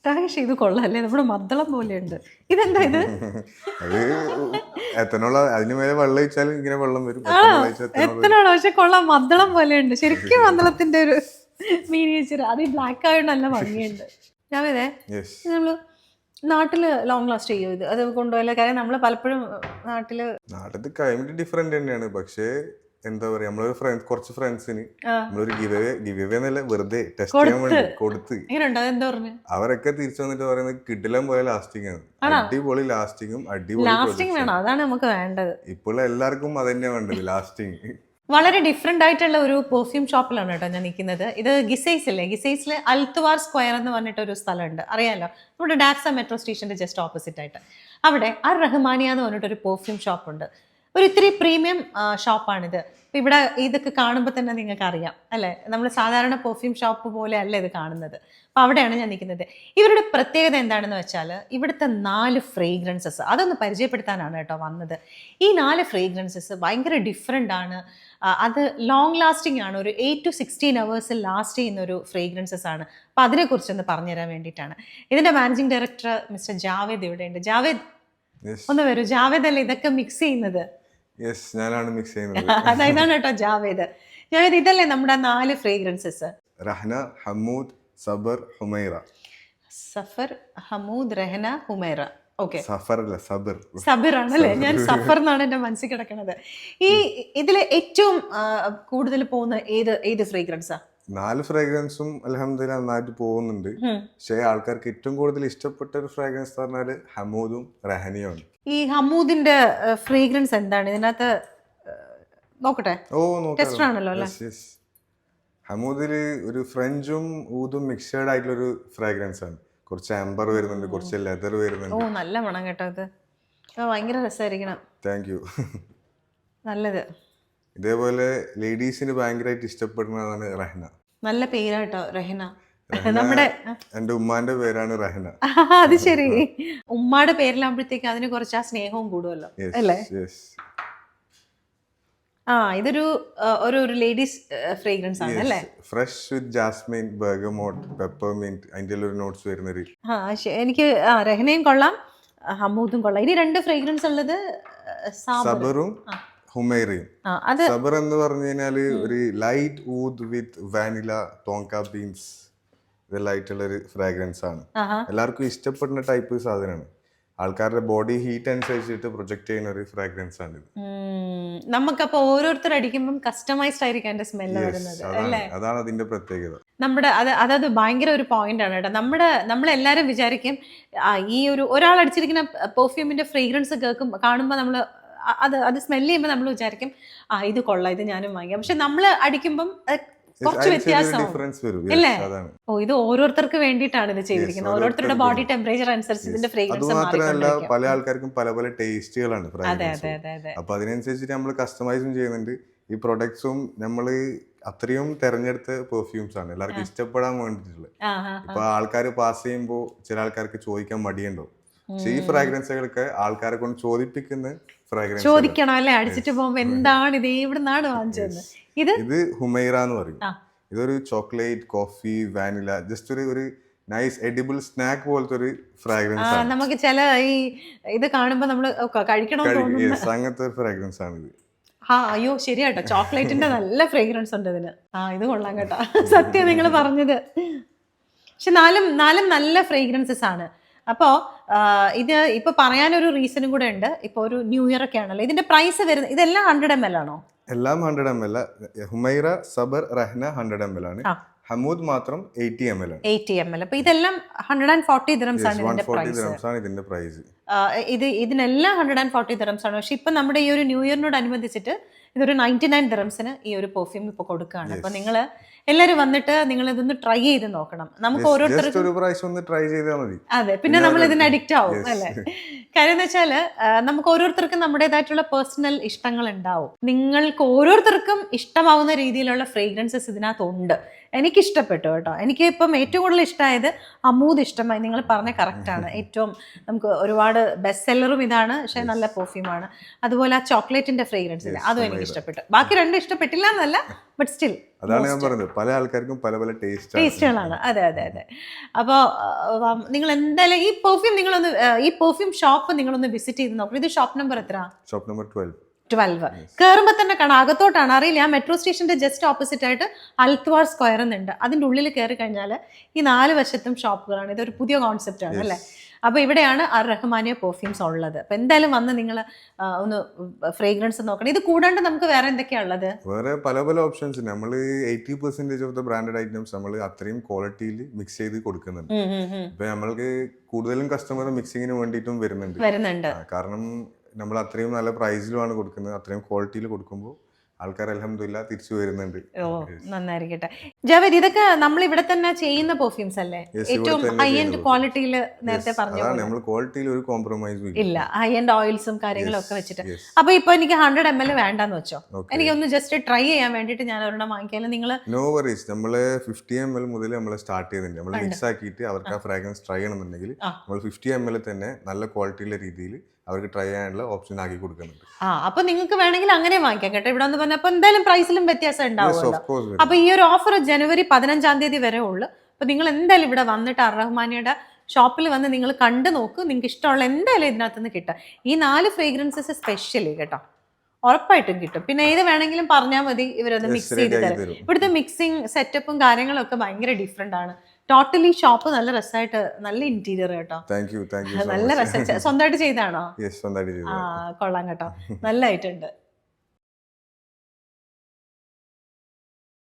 രാകേഷ് ഇത് കൊള്ളാല്ലേ, നമ്മുടെ മദ്ദളം പോലെയുണ്ട്. ഇതെന്താ ഇത്? അത് എത്തനോൾ, അതിന് മേലെ വെള്ളം ഒഴിച്ചാലും ഇങ്ങനെ വെള്ളം വരും. ആ, എത്തനോൾ ഒഴിച്ചാൽ എത്തനോൾ വരും. എത്തനാണോ? പക്ഷെ കൊള്ളാം, മദ്ദളം പോലെയുണ്ട്. ശരിക്കും മദ്ദളത്തിന്റെ ഒരു മീനിയേച്ചർ. അത് ഈ ബ്ലാക്ക് ആയതുകൊണ്ട് നല്ല ഭംഗിയുണ്ട്. ഞാൻ ഇതേ യെസ്. നമ്മള് നാട്ടില് ലോങ് ലാസ്റ്റ് ചെയ്യും ഇത്, അത് കൊണ്ടുപോയല്ലോ. കാര്യം നമ്മള് പലപ്പോഴും നാട്ടില് നാട്ടിൽ ക്ലൈമറ്റ് ഡിഫറെന്റ് തന്നെയാണ്. പക്ഷേ എന്താ പറയാ, നമ്മളൊരു കുറച്ച് ഫ്രണ്ട്സിന് നമ്മളൊരു ഗിവ് അവേ എന്നല്ല, വെറുതെ ടെസ്റ്റ് ചെയ്യാൻ വേണ്ടി കൊടുത്ത് എങ്ങനെയുണ്ട്? അതെന്താ പറഞ്ഞു? അവരൊക്കെ തിരിച്ചു വന്നിട്ട് പറയുന്നത് കിടിലം പോലെ ലാസ്റ്റിംഗ് ആണ്. അടിപൊളി ലാസ്റ്റിങ്ങും അടിപൊളി ലാസ്റ്റിംഗ് വേണം, അതാണ് നമുക്ക് വേണ്ടത്. ഇപ്പോൾ എല്ലാവർക്കും അത് തന്നെയാ വേണ്ടത്, ലാസ്റ്റിംഗ്. വളരെ ഡിഫറെന്റ് ആയിട്ടുള്ള ഒരു പെർഫ്യൂം ഷോപ്പിലാണ് കേട്ടോ ഞാൻ നിൽക്കുന്നത്. ഇത് ഗിസൈസ് ഇല്ലേ, ഗിസൈസിൽ അൽത്തുവാർ സ്ക്വയർ എന്ന് പറഞ്ഞിട്ടൊരു സ്ഥലമുണ്ട്, അറിയാലോ, നമ്മുടെ ഡാക്സ മെട്രോ സ്റ്റേഷന്റെ ജസ്റ്റ് ഓപ്പോസിറ്റ് ആയിട്ട്. അവിടെ റഹ്മാനിയ എന്ന് പറഞ്ഞിട്ടൊരു പെർഫ്യൂം ഷോപ്പുണ്ട്. ഒരു ഇത്തിരി പ്രീമിയം ഷോപ്പാണിത്. ഇപ്പം ഇവിടെ ഇതൊക്കെ കാണുമ്പോൾ തന്നെ നിങ്ങൾക്ക് അറിയാം അല്ലേ, നമ്മൾ സാധാരണ പെർഫ്യൂം ഷോപ്പ് പോലെ അല്ല ഇത് കാണുന്നത്. അപ്പം അവിടെയാണ് ഞാൻ നിൽക്കുന്നത്. ഇവരുടെ പ്രത്യേകത എന്താണെന്ന് വെച്ചാൽ ഇവിടുത്തെ 4 ഫ്രേഗ്രൻസസ് അതൊന്ന് പരിചയപ്പെടുത്താനാണ് കേട്ടോ വന്നത്. ഈ 4 ഫ്രേഗ്രൻസസ് ഭയങ്കര ഡിഫറെൻ്റ് ആണ്. അത് ലോങ് ലാസ്റ്റിംഗ് ആണ്, ഒരു 8 to 16 hours ലാസ്റ്റ് ചെയ്യുന്ന ഒരു ഫ്രേഗ്രൻസസ് ആണ്. അപ്പം അതിനെക്കുറിച്ചൊന്ന് പറഞ്ഞുതരാൻ വേണ്ടിയിട്ടാണ്. ഇതിൻ്റെ മാനേജിങ് ഡയറക്ടർ മിസ്റ്റർ ജാവേദ് ഇവിടെയുണ്ട്. ജാവേദ് ഒന്ന് വരൂ. ജാവേദ് അല്ലേ ഇതൊക്കെ മിക്സ് ചെയ്യുന്നത്? യെസ്, ഞാനാണ് മിക്സ് ചെയ്യുന്നത്. അതാണ് കേട്ടോ ജാവേദ്. ജാവേദ്, ഇതല്ലേ നമ്മുടെ 4 ഫ്രേഗ്രൻസസ്? റഹ്ന, ഹമൂദ്, സബർ, ഹുമൈറ. സഫർ, ഹമൂദ്, റഹന, ഹുമൈറ. ഓക്കെ, സഫർ അല്ല, സബർ. സബിർ ആണല്ലേ, ഞാൻ സഫർ എന്നാണ് എന്റെ മനസ്സിൽ കിടക്കുന്നത്. ഈ ഇതില് ഏറ്റവും കൂടുതൽ പോകുന്ന ഏത് ഫ്രേഗ്രൻസാ? 4 ഫ്രാഗ്രൻസും അൽഹംദുലില്ലാ നന്നായിട്ട് പോകുന്നുണ്ട്. പക്ഷേ ആൾക്കാർക്ക് ഏറ്റവും കൂടുതൽ ഇഷ്ടപ്പെട്ട ഒരു ഫ്രാഗ്രൻസ് പറഞ്ഞാല് ഹമൂദും റഹനിയുമാണ്. ഈ ഹമൂദിന്റെ ഫ്രേഗ്രൻസ് എന്താണ് ഇതിനകത്ത്? നോക്കട്ടെ. ടെസ്റ്റർ ആണല്ലോ അല്ലേ? ഹമൂദില് ഒരു ഫ്രഞ്ചും ഊതും മിക്സഡ് ആയിട്ടുള്ളൊരു ഫ്രാഗ്രൻസ് ആണ്. കുറച്ച് ആംബർ വരുന്നുണ്ട്, കുറച്ച് ലെതർ വരുന്നുണ്ട്. ഓ, നല്ല മണം കേട്ടോ ഇത്. ഭയങ്കര രസമായിരിക്കണം. Thank you. നല്ലത്. ഇതേപോലെ ലേഡീസിന് ഭയങ്കരമായിട്ട് ഇഷ്ടപ്പെടുന്നതാണ് റഹ്ന. നല്ല പേരാട്ടോ റഹ്ന. നമ്മുടെ എന്റെ ഉമ്മാന്റെ പേരാണ് റഹ്ന. അത് ശരി, ഉമ്മാടെ പേരിലാകുമ്പോഴത്തേക്ക് അതിന് കുറച്ച് ആ സ്നേഹവും കൂടുമല്ലോ അല്ലേ? ഇതൊരു ഒരു ലേഡീസ് ഫ്രേഗ്രൻസ് ആണ് അല്ലേ? ഫ്രഷ് വിത്ത് ജാസ്മിൻ, ബർഗമോട്ട്, പെപ്പർമിന്റ്, അതിന്റെ ഒരു നോട്ട്സ് വരുന്നൊരു. എനിക്ക് റഹ്നയും കൊള്ളാം, ഹമൂദും കൊള്ളാം. ഇനി 2 ഫ്രേഗ്രൻസ് ഉള്ളത് സബറും ഹുമൈറയും. സബർ എന്ന് പറഞ്ഞു കഴിഞ്ഞാല് ഒരു ലൈറ്റ് ഊദ് വിത്ത് വാനില, തോങ്ക ബീൻസ്, ഇതെല്ലായിട്ടുള്ള ഒരു ഫ്രാഗ്രൻസ് ആണ്. എല്ലാവർക്കും ഇഷ്ടപ്പെടുന്ന ടൈപ്പ് സാധനമാണ്. ആൾക്കാരുടെ ബോഡി ഹീറ്റ് അനുസരിച്ചിട്ട് പ്രൊജക്ട് ചെയ്യുന്ന ഒരു ഫ്രാഗ്രൻസ് ആണ് ഇത്. നമുക്കപ്പോ ഓരോരുത്തർ അടിക്കുമ്പോൾ കസ്റ്റമൈസ്ഡ് ആയിരിക്കും അതിന്റെ സ്മെല്ല് വരുന്നത് അല്ലേ? അതാണ് അതിന്റെ പ്രത്യേകത. നമ്മുടെ അത് ഭയങ്കര ഒരു പോയിന്റ് ആണ് കേട്ടോ. നമ്മളെല്ലാരും വിചാരിക്കും ഈ ഒരാൾ അടിച്ചിരിക്കുന്ന പെർഫ്യൂമിന്റെ ഫ്രേഗ്രൻസ് കാണുമ്പോൾ നമ്മൾ അത് സ്മെല് ചെയ്യുമ്പോൾ നമ്മൾ വിചാരിക്കും ഇത് കൊള്ളാം, ഇത് ഞാനും വാങ്ങിക്കാം. പക്ഷെ നമ്മൾ അടിക്കുമ്പം കുറച്ച് വ്യത്യാസം അല്ലേ? ഇത് ഓരോരുത്തർക്ക് വേണ്ടിയിട്ടാണ് ഇത് ചെയ്തിരിക്കുന്നത്. ഓരോരുത്തരുടെ ബോഡി ടെമ്പറേച്ചർ അനുസരിച്ച് ഇതിന്റെ ഫ്രേഗ്രൻസ് മാത്രമല്ല, പല ആൾക്കാർക്കും പല പല ടേസ്റ്റുകളാണ്. അപ്പൊ അതിനനുസരിച്ചിട്ട് നമ്മൾ കസ്റ്റമൈസും ചെയ്യുന്നുണ്ട്. ഈ പ്രൊഡക്ട്സും നമ്മൾ അത്രയും തെരഞ്ഞെടുത്ത പെർഫ്യൂംസ് ആണ് എല്ലാവർക്കും ഇഷ്ടപ്പെടാൻ വേണ്ടിയിട്ടുള്ളത്. ഇപ്പൊ ആൾക്കാർ പാസ് ചെയ്യുമ്പോൾ ചില ആൾക്കാർക്ക് ചോദിക്കാൻ മടിയുണ്ടോ, പക്ഷെ ഈ ഫ്രാഗ്രൻസുകളൊക്കെ ആൾക്കാരെ കൊണ്ട് ചോദിപ്പിക്കുന്ന ഫ്രാഗ്രൻസ്. ചോദിക്കണം അല്ലേ? അടിച്ചിട്ട് പോകുമ്പോ എന്താണ് ഇത്, എവിടുന്നാണ് വാങ്ങിച്ചത്? ഇത് ഹുമൈറ എന്ന് പറയും. ഇതൊരു ചോക്ലേറ്റ്, കോഫി, വാനില, ജസ്റ്റ് ഒരു നൈസ് എഡിബിൾ സ്നാക്ക് പോലത്തെ ഒരു ഫ്രാഗ്രൻസ് ആണ്. നമുക്ക് ചില ഇത് കാണുമ്പോ നമ്മള് കഴിക്കണം അങ്ങനത്തെ ഒരു ഫ്രാഗ്രൻസ് ആണ് ഇത്. അയ്യോ ശരിയാട്ടോ, ചോക്ലേറ്റിന്റെ നല്ല ഫ്രേഗ്രൻസ് ഉണ്ട് ഇതിന്. ഇത് കൊള്ളാം കേട്ടോ, സത്യം നിങ്ങൾ പറഞ്ഞത്. പക്ഷെ നാലും നല്ല ഫ്രേഗ്രൻസസ് ആണ്. അപ്പോൾ ഇത് ഇപ്പൊ പറയാനൊരു റീസണും കൂടെ ഉണ്ട്. ഇപ്പൊ ഒരു ന്യൂ ഇയർ ഒക്കെ ആണല്ലോ. ഇതിന്റെ പ്രൈസ് വരുന്നത് ഇതെല്ലാം 100 ml ആണോ? എല്ലാം 100 ml. ഹുമൈറ, സബർ, റഹ്ന 100 ml ആണ്. ഹമൂദ് മാത്രം 80 ml ആണ്. 80 ml. അപ്പൊ ഇതെല്ലാം 140 dirhams ആണ് ഇതിന്റെ പ്രൈസ്. ഇതിനെല്ലാം 140 dirhams ആണ്. പക്ഷെ ഇപ്പൊ നമ്മുടെ ഈ ഒരു ന്യൂ ഇയറിനോട് അനുബന്ധിച്ചിട്ട് ഇതൊരു 99 dirhamsന് ഈ ഒരു പെർഫ്യൂം ഇപ്പൊ കൊടുക്കുകയാണ്. അപ്പൊ നിങ്ങള് എല്ലാരും വന്നിട്ട് നിങ്ങൾ ഇതൊന്ന് ട്രൈ ചെയ്ത് നോക്കണം. നമുക്ക് ഓരോരുത്തർക്കും ട്രൈ ചെയ്താൽ മതി. അതെ, പിന്നെ നമ്മൾ ഇതിന് അഡിക്റ്റ് ആവും അല്ലേ? കാര്യം എന്ന് വെച്ചാല് നമുക്ക് ഓരോരുത്തർക്കും നമ്മുടേതായിട്ടുള്ള പേഴ്സണൽ ഇഷ്ടങ്ങൾ ഉണ്ടാവും. നിങ്ങൾക്ക് ഓരോരുത്തർക്കും ഇഷ്ടമാവുന്ന രീതിയിലുള്ള ഫ്രേഗ്രൻസസ് ഇതിനകത്തുണ്ട്. എനിക്ക് ഇഷ്ടപ്പെട്ടു കേട്ടോ. എനിക്ക് ഇപ്പം ഏറ്റവും കൂടുതൽ ഇഷ്ടമായത് അമൂദ് ഇഷ്ടമായി. നിങ്ങൾ പറഞ്ഞ കറക്റ്റാണ്. ഏറ്റവും നമുക്ക് ഒരുപാട് ബെസ്റ്റ് സെല്ലറും ഇതാണ്, പക്ഷേ നല്ല പെർഫ്യൂമാണ്. അതുപോലെ ആ ചോക്ലേറ്റിന്റെ ഫ്രേഗ്രൻസ് ഇല്ല, അതും എനിക്ക് ഇഷ്ടപ്പെട്ടു. ബാക്കി രണ്ടും ഇഷ്ടപ്പെട്ടില്ല എന്നല്ല, ബട്ട് സ്റ്റിൽ അതാണ് ഞാൻ പറഞ്ഞത്, പല ആൾക്കാർക്കും പല പല ടേസ്റ്റുകളാണ്. അതെ അതെ അതെ. അപ്പോൾ നിങ്ങൾ എന്തായാലും ഈ പെർഫ്യൂം നിങ്ങളൊന്ന് ഈ പെർഫ്യൂം ഷോപ്പ് നിങ്ങളൊന്ന് വിസിറ്റ് ചെയ്ത് നോക്കണം. ഇത് ഷോപ്പ് നമ്പർ എത്ര? Shop number 12. കയറുമ്പോൾ തന്നെ കാണാം, അകത്തോട്ടാണ് അറിയില്ല. ആ മെട്രോ സ്റ്റേഷന്റെ ജസ്റ്റ് ഓപ്പോസിറ്റ് ആയിട്ട് അൽത്വാർ സ്ക്വയർ എന്നുണ്ട്. അതിൻ്റെ ഉള്ളിൽ കയറി കഴിഞ്ഞാൽ ഈ 4 വശത്തും ഷോപ്പുകളാണ്. ഇതൊരു പുതിയ കോൺസെപ്റ്റ് ആണ് അല്ലേ? അപ്പോൾ ഇവിടെയാണ് അർ റഹ്മാനിയ പെർഫ്യൂംസ് ഉള്ളത്. അപ്പോൾ എന്തായാലും വന്ന് നിങ്ങൾ ഒന്ന് ഫ്രേഗ്രൻസ് നോക്കണം. ഇത് കൂടാണ്ട് നമുക്ക് വേറെ എന്തൊക്കെയാണ് ഉള്ളത്? വേറെ പല പല ഓപ്ഷൻസ്. നമ്മൾ 80% ഓഫ് ദ ബ്രാൻഡഡ് ഐറ്റംസ് നമ്മൾ അത്രയും ക്വാളിറ്റിയിൽ മിക്സ് ചെയ്ത് കൊടുക്കുന്നുണ്ട്. ഇപ്പൊ നമ്മൾക്ക് കൂടുതലും കസ്റ്റമർ മിക്സിങ്ങിന് വേണ്ടിയിട്ടും വരുന്നുണ്ട്. കാരണം നമ്മൾ അത്രയും നല്ല പ്രൈസിലുമാണ് കൊടുക്കുന്നത്. അത്രയും ക്വാളിറ്റിയിൽ കൊടുക്കുമ്പോൾ ആൾക്കാർ അൽഹംദുലില്ലാ തിരിച്ചു വരുന്നുണ്ട്. ഓ, നന്നായിരിക്കട്ടെ. ജാവേദ്, ഇതൊക്കെ നമ്മൾ ഇവിടെ തന്നെ ചെയ്യുന്ന പെർഫ്യൂംസ് അല്ലേ? ഏറ്റവും ഹൈ എൻഡ് ക്വാളിറ്റിയിൽ നേരത്തെ പറഞ്ഞു നമ്മൾ ക്വാളിറ്റിയിൽ ഒരു കോംപ്രമൈസും ഇല്ല. ഹൈ എൻഡ് ഓയിൽസും കാര്യങ്ങളും ഒക്കെ വെച്ചിട്ട്. അപ്പൊ ഇപ്പൊ എനിക്ക് 100 ml വേണ്ടെന്ന് വെച്ചോ, എനിക്കൊന്ന് ജസ്റ്റ് ട്രൈ ചെയ്യാൻ വേണ്ടിട്ട് ഞാൻ ഒരെണ്ണം വാങ്ങിക്കാലും നിങ്ങൾ? No worries. നമ്മള് 50 ml മുതൽ നമ്മൾ സ്റ്റാർട്ട് ചെയ്യുന്നുണ്ട്. നമ്മൾ മിക്സ് ആക്കിയിട്ട് അവർക്ക് ആ ഫ്രാഗ്രൻസ് ട്രൈ ചെയ്യണമെന്നുണ്ടെങ്കിൽ നമ്മൾ 50 ml തന്നെ നല്ല ക്വാളിറ്റിയുള്ള രീതിയിൽ അവർക്ക് ട്രൈ ചെയ്യാനുള്ള ഓപ്ഷൻ ആക്കി കൊടുക്കുന്നുണ്ട്. അപ്പൊ നിങ്ങൾക്ക് വേണമെങ്കിൽ അങ്ങനെ വാങ്ങിക്കാം കേട്ടോ. ഇവിടെ എന്ന് പറഞ്ഞപ്പോ എന്തായാലും പ്രൈസിലും വ്യത്യാസം ഉണ്ടാവുമല്ലോ. അപ്പൊ ഈ ഒരു ഓഫർ ജനുവരി 15 വരെ ഉള്ളു. അപ്പൊ നിങ്ങൾ എന്തായാലും ഇവിടെ വന്നിട്ട് അർ റഹ്മാനിയുടെ ഷോപ്പിൽ വന്ന് നിങ്ങൾ കണ്ടു നോക്ക്. നിങ്ങൾക്ക് ഇഷ്ടമുള്ള എന്തായാലും ഇതിനകത്തുനിന്ന് കിട്ടും. ഈ 4 ഫ്രേഗ്രൻസസ് സ്പെഷ്യലി കേട്ടോ, ഉറപ്പായിട്ടും കിട്ടും. പിന്നെ ഏത് വേണമെങ്കിലും പറഞ്ഞാൽ മതി, ഇവരത് മിക്സ് ചെയ്ത് തരും. ഇവിടുത്തെ മിക്സിങ് സെറ്റപ്പും കാര്യങ്ങളും ഒക്കെ ഭയങ്കര ഡിഫറെന്റ് ആണ്. ടോട്ടലി ഷോപ്പ് നല്ല രസമായിട്ട്, നല്ല ഇന്റീരിയർ കേട്ടോ. Thank you. നല്ല രസം. സ്വന്തമായിട്ട് ചെയ്താണോ? സ്വന്തമായിട്ട് ചെയ്തു. കൊള്ളാം കേട്ടോ, നല്ലതായിട്ടുണ്ട്.